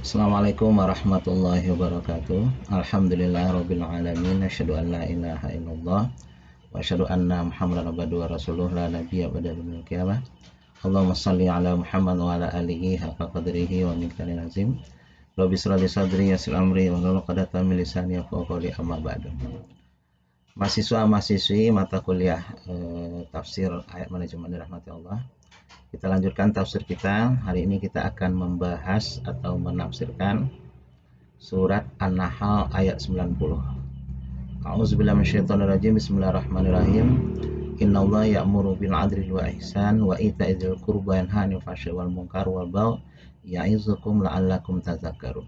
Assalamualaikum warahmatullahi wabarakatuh. Alhamdulillahirabbil alamin. Asyhadu an la ilaha illallah wa asyhadu anna Muhammadan abduhu wa rasuluh la nabiyya ba'da yaumil qiyamah. Allahumma shalli ala Muhammad wa ala alihi haqqa qadrihi wa miqdaril azim. Rabbi shrah li sadri yassir amri wahlul 'uqdatam min lisani yafqahu qawli amma ba'du. Mahasiswa-mahasiswi mata kuliah tafsir ayat manajemen dirahmati Allah. Kita lanjutkan tafsir kita. Hari ini kita akan membahas atau menafsirkan surat An-Nahl ayat 90. A'udzubillahi minasyaitonir rajim. Bismillahirrahmanirrahim. Innallaha ya'muru bil 'adli wa ihsan wa ita'i dzil qurba wa yanha 'anil fahsya'i wal munkar wal baghi ya'izukum la'allakum tadzakkarun.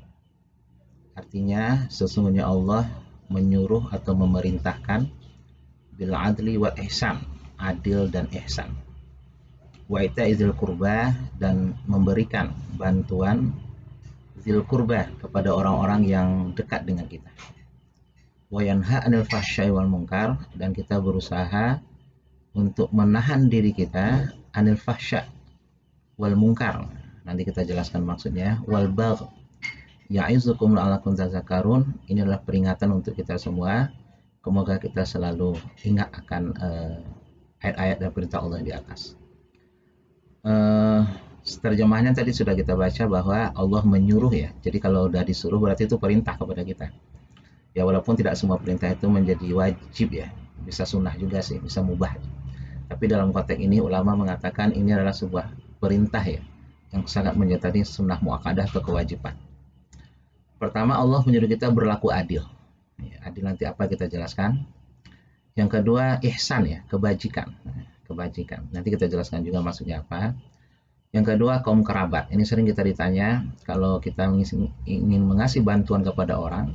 Artinya sesungguhnya Allah menyuruh atau memerintahkan bil 'adli wa ihsan, adil dan ihsan. Wa ita'izil kurba, dan memberikan bantuan zil kurba kepada orang-orang yang dekat dengan kita. Wa yanha 'anil fahsya'i wal munkar, dan kita berusaha untuk menahan diri kita anil fahsya wal munkar. Nanti kita jelaskan maksudnya. Wal bagh ya'izukum la'allakum tadzakkarun. Ini adalah peringatan untuk kita semua. Semoga kita selalu ingat akan ayat-ayat dan perintah Allah di atas. Terjemahnya tadi sudah kita baca bahwa Allah menyuruh ya. Jadi kalau udah disuruh berarti itu perintah kepada kita. Ya walaupun tidak semua perintah itu menjadi wajib ya. Bisa sunnah juga sih, bisa mubah. Tapi dalam konteks ini ulama mengatakan ini adalah sebuah perintah ya, yang sangat menyertai sunnah muakkadah atau kewajiban. Pertama, Allah menyuruh kita berlaku adil. Ya, adil nanti apa kita jelaskan. Yang kedua, ihsan ya, kebajikan. Kebajikan. Nanti kita jelaskan juga maksudnya apa. Yang kedua, kaum kerabat. Ini sering kita ditanya kalau kita ingin mengasih bantuan kepada orang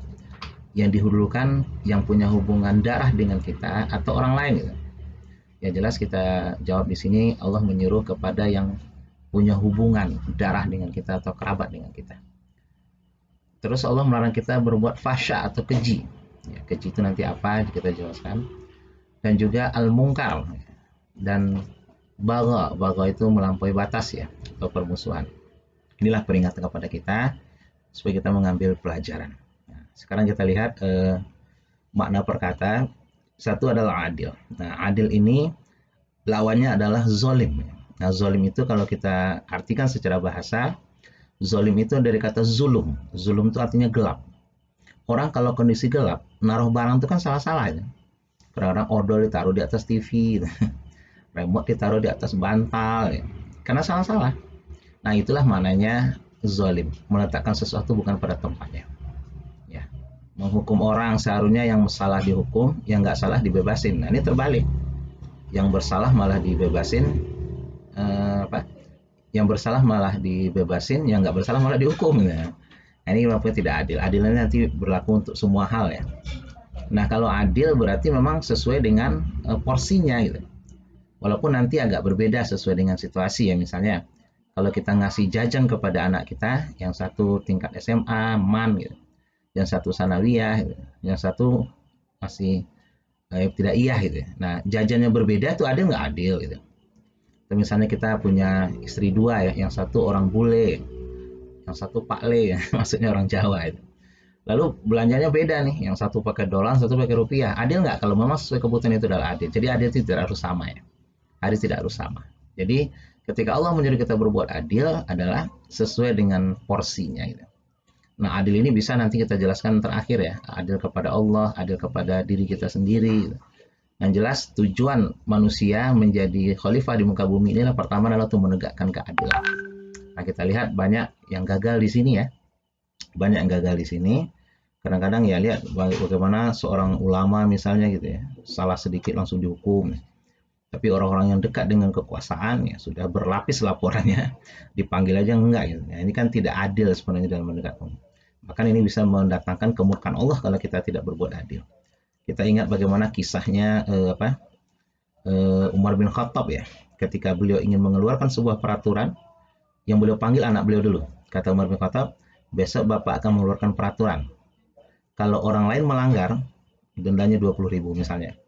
yang didahulukan yang punya hubungan darah dengan kita atau orang lain gitu. Ya jelas kita jawab di sini Allah menyuruh kepada yang punya hubungan darah dengan kita atau kerabat dengan kita. Terus Allah melarang kita berbuat fahsya atau keji. Ya, keji itu nanti apa kita jelaskan. Dan juga al-munkar. Dan bagha itu melampaui batas ya, atau permusuhan. Inilah peringatan kepada kita supaya kita mengambil pelajaran. Nah, sekarang kita lihat makna perkata. Satu adalah adil. Nah, adil ini lawannya adalah zolim. Nah, zolim itu kalau kita artikan secara bahasa, zolim itu dari kata zulum. Zulum itu artinya gelap. Orang kalau kondisi gelap, naruh barang itu kan salah-salah ya. Kadang-kadang odol ditaruh di atas TV. Remote ditaruh di atas bantal ya. Karena salah-salah. Nah itulah maknanya zalim, meletakkan sesuatu bukan pada tempatnya ya. Menghukum orang seharusnya yang salah dihukum, yang nggak salah dibebasin. Nah ini terbalik, yang bersalah malah dibebasin, yang bersalah malah dibebasin, yang nggak bersalah malah dihukum. Nah ini memang tidak adil. Adilnya nanti berlaku untuk semua hal ya. Nah kalau adil berarti memang sesuai dengan porsinya gitu. Walaupun nanti agak berbeda sesuai dengan situasi ya. Misalnya kalau kita ngasih jajan kepada anak kita, yang satu tingkat SMA, MAN gitu, yang satu sanawiyah gitu, yang satu masih tidak iya gitu. Nah jajannya berbeda itu adil nggak adil gitu. Atau misalnya kita punya istri dua ya, yang satu orang bule, yang satu pakle ya, maksudnya orang Jawa itu. Lalu belanjanya beda nih, yang satu pakai dolar, satu pakai rupiah. Adil nggak? Kalau memang sesuai kebutuhan itu adalah adil. Jadi adil itu tidak harus sama ya. Adil tidak harus sama. Jadi ketika Allah menyuruh kita berbuat adil adalah sesuai dengan porsinya gitu. Nah adil ini bisa nanti kita jelaskan terakhir ya. Adil kepada Allah, adil kepada diri kita sendiri gitu. Yang jelas tujuan manusia menjadi khalifah di muka bumi ini pertama adalah untuk menegakkan keadilan. Nah kita lihat banyak yang gagal di sini ya. Banyak yang gagal di sini. Kadang-kadang ya lihat bagaimana seorang ulama misalnya gitu ya, salah sedikit langsung dihukum. Tapi orang-orang yang dekat dengan kekuasaan ya sudah berlapis laporannya, dipanggil aja enggak gitu. Nah, ini kan tidak adil sebenarnya dalam menegakkan. Bahkan ini bisa mendatangkan kemurkaan Allah kalau kita tidak berbuat adil. Kita ingat bagaimana kisahnya Umar bin Khattab ya, ketika beliau ingin mengeluarkan sebuah peraturan, yang beliau panggil anak beliau dulu. Kata Umar bin Khattab, besok Bapak akan mengeluarkan peraturan. Kalau orang lain melanggar, dendanya 20.000 misalnya.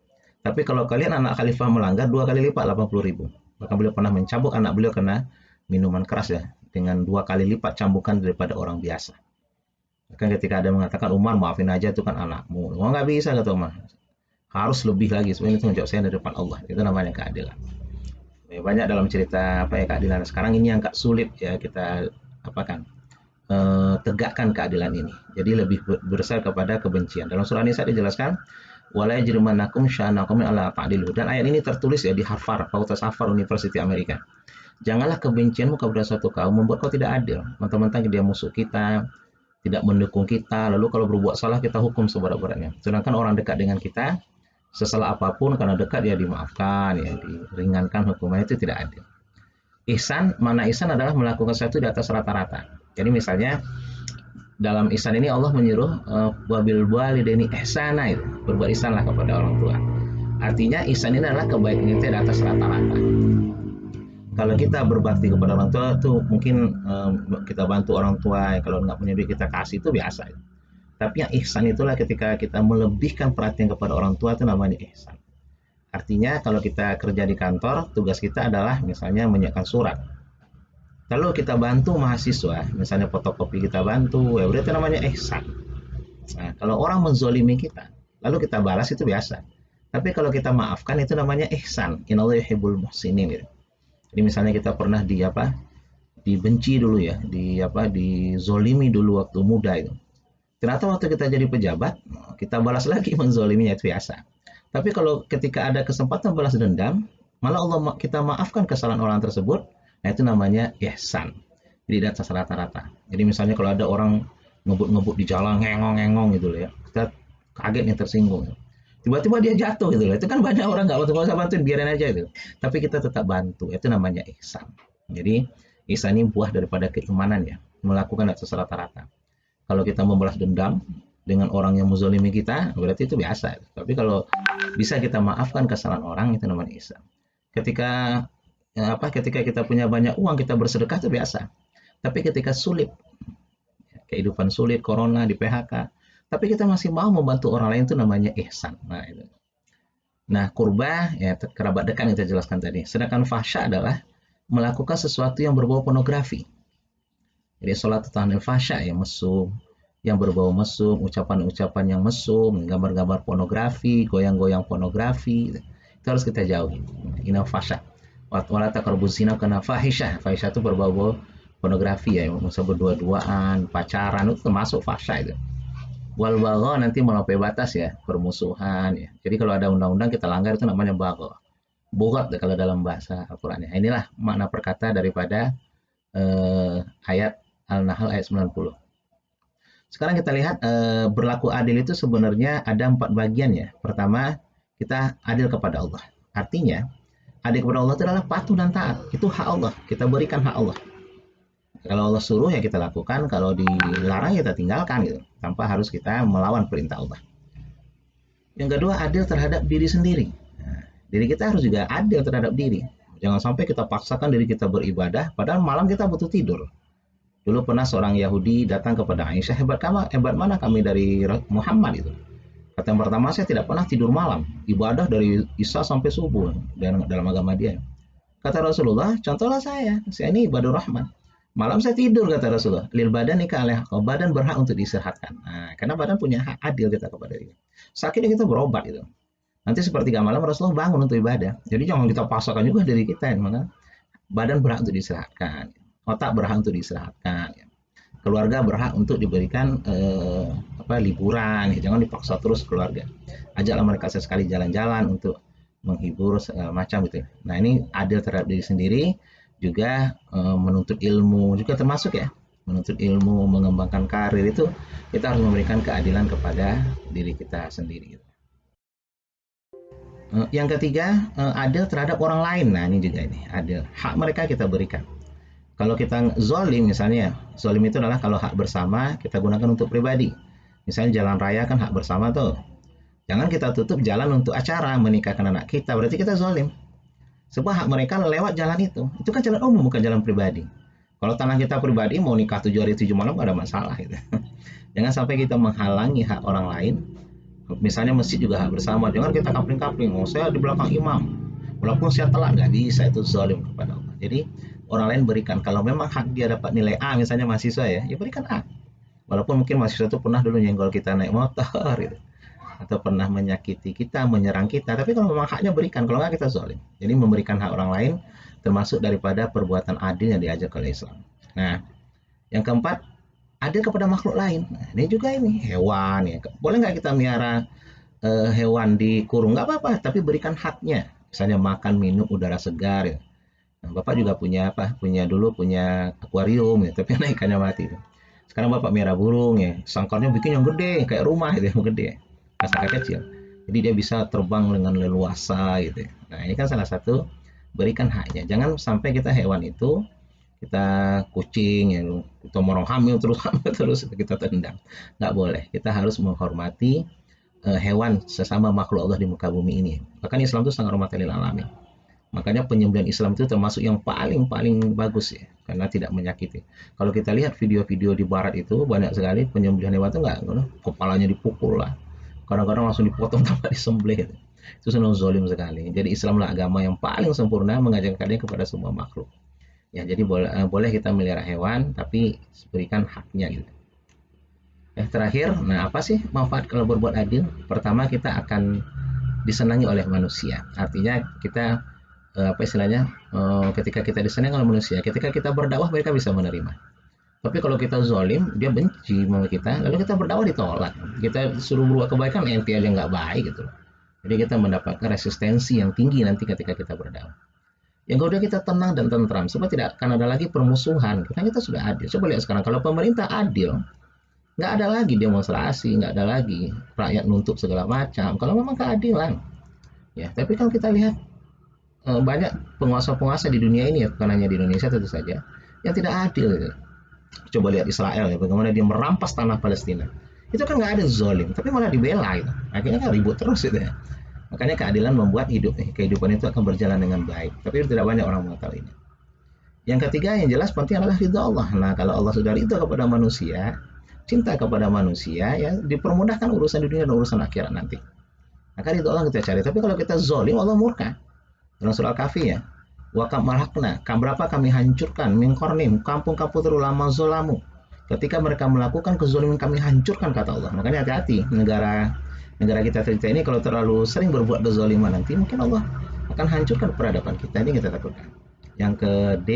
Tapi kalau kalian anak khalifah melanggar 2 kali lipat 80.000. Bahkan beliau pernah mencabuk anak beliau karena minuman keras ya. dengan 2 kali lipat cambukan daripada orang biasa. Kan ketika ada yang mengatakan, Umar maafin aja itu kan anakmu. Oh nggak bisa kata Umar. Harus lebih lagi, sebenarnya itu menjawab saya di depan Allah. Itu namanya keadilan. Ya, banyak dalam cerita apa ya keadilan. Sekarang ini yang agak sulit ya kita apa kan tegakkan keadilan ini. Jadi lebih besar kepada kebencian. Dalam surah Nisa dijelaskan, wala yajrimannakum sya'nakum ala ta'dilu. Dan ayat ini tertulis ya di Harvard, Fakultas Harvard University Amerika. Janganlah kebencianmu kepada suatu kaum membuat kau tidak adil. Mentang-mentang dia musuh kita, tidak mendukung kita, lalu kalau berbuat salah kita hukum seberat-beratnya. Sedangkan orang dekat dengan kita, sesalah apapun karena dekat ya dimaafkan, ya diringankan hukumannya, itu tidak adil. Ihsan, mana ihsan adalah melakukan sesuatu di atas rata-rata. Jadi misalnya dalam ihsan ini Allah menyuruh wabil walidaini ihsana, itu berbuat ihsanlah kepada orang tua. Artinya ihsan ini adalah kebaikan kita di atas rata-rata. Kalau kita berbakti kepada orang tua itu mungkin kita bantu orang tua, kalau nggak punya duit kita kasih, itu biasa. Tapi yang ihsan itulah ketika kita melebihkan perhatian kepada orang tua, itu namanya ihsan. Artinya kalau kita kerja di kantor, tugas kita adalah misalnya menyiapkan surat. Lalu kita bantu mahasiswa, misalnya fotokopi kita bantu, ya berarti namanya ihsan. Nah, kalau orang menzolimi kita, lalu kita balas, itu biasa. Tapi kalau kita maafkan, itu namanya ihsan. Innallaha yuhibbul muhsinin gitu. Jadi misalnya kita pernah dibenci dulu ya, dizolimi dulu waktu muda itu. Ternyata waktu kita jadi pejabat, kita balas lagi menzoliminya, itu biasa. Tapi kalau ketika ada kesempatan balas dendam, malah Allah kita maafkan kesalahan orang tersebut, nah itu namanya ihsan. Jadi di atas rata-rata. Jadi misalnya kalau ada orang ngebut-ngebut di jalan, ngengong-ngengong gitu ya, kita kaget nih, tersinggung. Tiba-tiba dia jatuh gitu loh. Itu kan banyak orang nggak usah bantuin, biarin aja gitu. Tapi kita tetap bantu. Itu namanya ihsan. Jadi ihsan ini buah daripada keimanan ya. Melakukan atas rata-rata. Kalau kita membalas dendam dengan orang yang menzolimi kita, berarti itu biasa. Tapi kalau bisa kita maafkan kesalahan orang, itu namanya ihsan. Ketika kita punya banyak uang, kita bersedekah, itu biasa. Tapi ketika sulit, kehidupan sulit, corona, di PHK, tapi kita masih mau membantu orang lain, itu namanya ihsan. Nah, itu. Nah, kurba ya kerabat dekat yang kita jelaskan tadi. Sedangkan fahsya adalah melakukan sesuatu yang berbau pornografi. Jadi sholat tahanil fahsya ya, mesum, yang berbau mesum, ucapan-ucapan yang mesum, gambar-gambar pornografi, goyang-goyang pornografi, itu harus kita jauhi. Inna fahsya. Wala taqrabuz zina kana fahisyah. Fahisyah itu berbau pornografi ya, masa berdua-duaan, pacaran, itu termasuk fahsya itu. Wal bagha nanti melampaui batas ya, permusuhan ya. Jadi kalau ada undang-undang kita langgar, itu namanya bagha. Bughat kalau dalam bahasa Al-Qur'an. Nah, inilah makna perkata daripada ayat Al-Nahl ayat 90. Sekarang kita lihat berlaku adil itu sebenarnya ada 4 bagian ya. Pertama, kita adil kepada Allah. Artinya, adil kepada Allah itu adalah patuh dan taat. Itu hak Allah, kita berikan hak Allah. Kalau Allah suruh ya kita lakukan, kalau dilarang ya kita tinggalkan gitu, tanpa harus kita melawan perintah Allah. Yang kedua, adil terhadap diri sendiri. Nah, diri kita harus juga adil terhadap diri. Jangan sampai kita paksakan diri kita beribadah, padahal malam kita butuh tidur. Dulu pernah seorang Yahudi datang kepada Aisyah, hebat mana kami dari Muhammad itu. Kata yang pertama, saya tidak pernah tidur malam, ibadah dari Isya sampai subuh dalam agama dia. Kata Rasulullah, contohlah saya ini ibadur rahman. Malam saya tidur, kata Rasulullah. Lil badan nikah alih, badan berhak untuk diistirahatkan. Nah, karena badan punya hak adil kita kepada diri. Sakitnya kita berobat itu. Nanti sepertiga malam Rasulullah bangun untuk ibadah. Jadi jangan kita paksakan juga diri kita. Maka badan berhak untuk diistirahatkan, otak berhak untuk diistirahatkan, keluarga berhak untuk diberikan liburan. Jangan dipaksa terus keluarga. Ajaklah mereka sesekali jalan-jalan untuk menghibur segala macam gitu. Nah, ini adil terhadap diri sendiri. Juga menuntut ilmu juga termasuk ya, menuntut ilmu, mengembangkan karir, itu kita harus memberikan keadilan kepada diri kita sendiri. Yang ketiga, adil terhadap orang lain. Nah, ini juga adil, hak mereka kita berikan. Kalau kita zolim misalnya, zolim itu adalah kalau hak bersama kita gunakan untuk pribadi. Misalnya jalan raya kan hak bersama tuh, jangan kita tutup jalan untuk acara menikahkan anak kita, berarti kita zolim. Sebab hak mereka lewat jalan itu kan jalan umum, bukan jalan pribadi. Kalau tanah kita pribadi, mau nikah 7 hari 7 malam gak ada masalah gitu. Jangan sampai kita menghalangi hak orang lain. Misalnya masjid juga hak bersama, jangan kita kapling-kapling, saya di belakang imam. Walaupun saya telat, nggak bisa, itu zalim kepada Allah. Jadi orang lain berikan, kalau memang hak dia dapat nilai A misalnya mahasiswa ya, ya berikan A. Walaupun mungkin mahasiswa itu pernah dulu nyenggol kita naik motor gitu, atau pernah menyakiti kita, menyerang kita, tapi kalau memang haknya berikan, kalau nggak kita zalim. Jadi memberikan hak orang lain termasuk daripada perbuatan adil yang diajak oleh Islam. Nah, yang keempat, adil kepada makhluk lain. Nah, ini juga ini hewan ya. Boleh nggak kita miara hewan dikurung? Nggak apa-apa, tapi berikan haknya. Misalnya makan, minum, udara segar. Ya. Nah, Bapak juga punya apa? Punya akuarium ya, tapi ikannya mati. Sekarang Bapak miara burung ya, sangkarnya bikin yang gede kayak rumah gitu, yang gede. Sangkar kecil. Jadi dia bisa terbang dengan leluasa gitu. Nah, ini kan salah satu berikan haknya. Jangan sampai kita hewan itu kita kucing ya, kita mau hamil terus kita tendang, nggak boleh. Kita harus menghormati hewan sesama makhluk Allah di muka bumi ini. Bahkan Islam itu sangat rahmatil alamin. Makanya penyembelihan Islam itu termasuk yang paling paling bagus ya, karena tidak menyakiti. Kalau kita lihat video-video di Barat itu banyak sekali penyembelihan hewan itu nggak, kepalanya dipukul lah, kadang-kadang langsung dipotong tanpa disembelih. Itu senang zolim sekali. Jadi Islamlah agama yang paling sempurna, mengajarkannya kepada semua makhluk. Ya, jadi boleh kita melihara hewan, tapi berikan haknya gitu. Terakhir, nah apa sih manfaat kalau berbuat adil? Pertama, kita akan disenangi oleh manusia. Artinya kita apa istilahnya? Ketika kita disenangi oleh manusia, ketika kita berdakwah mereka bisa menerima. Tapi kalau kita zolim, dia benci sama kita, lalu kita berdakwah ditolak. Kita suruh berbuat kebaikan, ente aja nggak baik gitu. Jadi kita mendapatkan resistensi yang tinggi nanti ketika kita berdakwah. Yang kedua, kita tenang dan tentram supaya tidak akan ada lagi permusuhan karena kita sudah adil. Coba lihat sekarang, kalau pemerintah adil, nggak ada lagi demonstrasi, nggak ada lagi rakyat nuntut segala macam kalau memang keadilan ya. Tapi kan kita lihat banyak penguasa-penguasa di dunia ini ya, bukan hanya di Indonesia tentu saja, yang tidak adil gitu. Coba lihat Israel ya, bagaimana dia merampas tanah Palestina, itu kan nggak ada zolim tapi malah dibela gitu. Akhirnya kan ribut terus gitu ya. Makanya keadilan membuat kehidupan itu akan berjalan dengan baik. Tapi tidak banyak orang mengetahui ini. Yang ketiga, yang jelas penting adalah ridha Allah. Nah, kalau Allah sudah ridha kepada manusia, cinta kepada manusia, ya dipermudahkan urusan dunia dan urusan akhirat nanti. Maka ridha Allah kita cari. Tapi kalau kita zolim, Allah murka. Dalam surah Al-Kahfi ya, wa kam malakna, berapa kami hancurkan min qarnim, kampung-kampung terulama zolamu. Ketika mereka melakukan kezaliman kami hancurkan, kata Allah. Makanya hati-hati negara kita ini kalau terlalu sering berbuat kezaliman nanti mungkin Allah akan hancurkan peradaban kita. Ini kita takutkan. Yang ke D,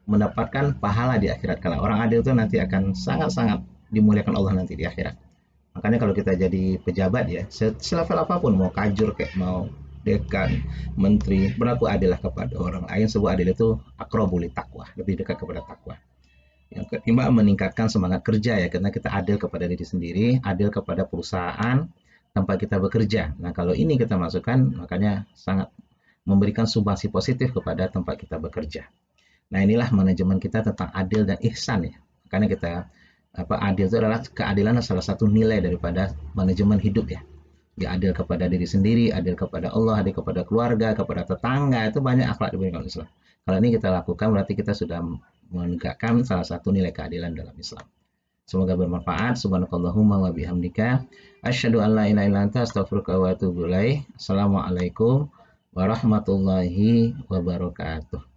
mendapatkan pahala di akhirat. Kalau orang adil itu nanti akan sangat-sangat dimuliakan Allah nanti di akhirat. Makanya kalau kita jadi pejabat ya, selevel apapun, mau kajur kayak mau dekan, menteri, berlaku adillah kepada orang lain. Sebuah adil itu akrobuli takwa, lebih dekat kepada takwa. Yang kelima, meningkatkan semangat kerja ya, karena kita adil kepada diri sendiri, adil kepada perusahaan tempat kita bekerja. Nah, kalau ini kita masukkan, makanya sangat memberikan sumbangsi positif kepada tempat kita bekerja. Nah, inilah manajemen kita tentang adil dan ihsan ya. Karena kita adil itu adalah keadilan salah satu nilai daripada manajemen hidup ya. Dia adil kepada diri sendiri, adil kepada Allah, adil kepada keluarga, kepada tetangga, itu banyak akhlak diberikan oleh Islam. Kalau ini kita lakukan berarti kita sudah menegakkan salah satu nilai keadilan dalam Islam. Semoga bermanfaat. Subhanakallahumma wa bihamdika asyhadu an la ilaha illa anta astaghfiruka wa atubu ilaik. Assalamualaikum warahmatullahi wabarakatuh.